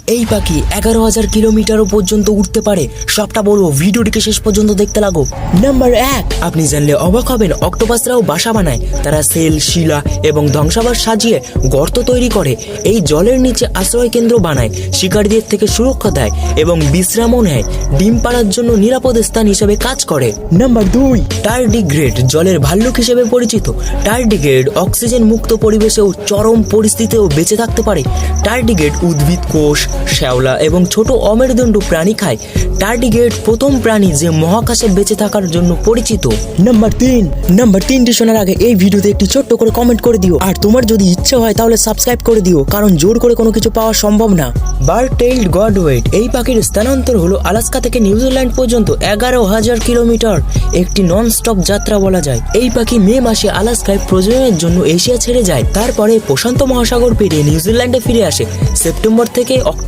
এই পাখি 11,000 কিলোমিটারও পর্যন্ত উঠতে পারে। সবটা বলবো, ভিডিওটিকে শেষ পর্যন্ত দেখতে লাগো। নাম্বার 1, আপনি জানলে অবাক হবেন, অক্টোপাসরাও বাসা বানায়। তারা সেল, শিলা এবং ধ্বংসাবশ সাজিয়ে গর্ত তৈরি করে। এই জলের নিচে আশ্রয় কেন্দ্র বানায়, শিকারীদের থেকে সুরক্ষা দেয় এবং বিশ্রামও নেয়। ডিম পাড়ার জন্য নিরাপদ স্থান হিসেবে কাজ করে। নাম্বার 2, টার্ডিগ্রেড জলের ভাল্লুক হিসেবে পরিচিত। টার্ডিগ্রেড অক্সিজেন মুক্ত পরিবেশেও চরম পরিস্থিতিতেও বেঁচে থাকতে পারে। টার্ডিগ্রেড উদ্ভিদ কোষ, শ্যাওলা এবং ছোট অমেরুদণ্ড প্রাণী খায়। টার্ডিগ্রেড প্রথম প্রাণী যে মহাকাশে বেঁচে থাকার জন্য পরিচিত। নাম্বার 3টি শোনার আগে এই ভিডিওতে একটি ছোট্ট করে কমেন্ট করে দিও। আর তোমার যদি ইচ্ছে হয় তাহলে সাবস্ক্রাইব করে দিও, কারণ জোর করে কোনো কিছু পাওয়া সম্ভব না। বার-টেইলড গডওয়েট এই পাখির স্থানান্তর হলো আলাস্কা থেকে নিউজিল্যান্ড পর্যন্ত 11,000 কিলোমিটার। একটি নন স্টপ যাত্রা বলা যায়। এই পাখি মে মাসে আলাস্কায় প্রজননের জন্য এশিয়া ছেড়ে যায়, তারপরে প্রশান্ত মহাসাগর পেরিয়ে নিউজিল্যান্ডে ফিরে আসে। সেপ্টেম্বর থেকে অক্টোবর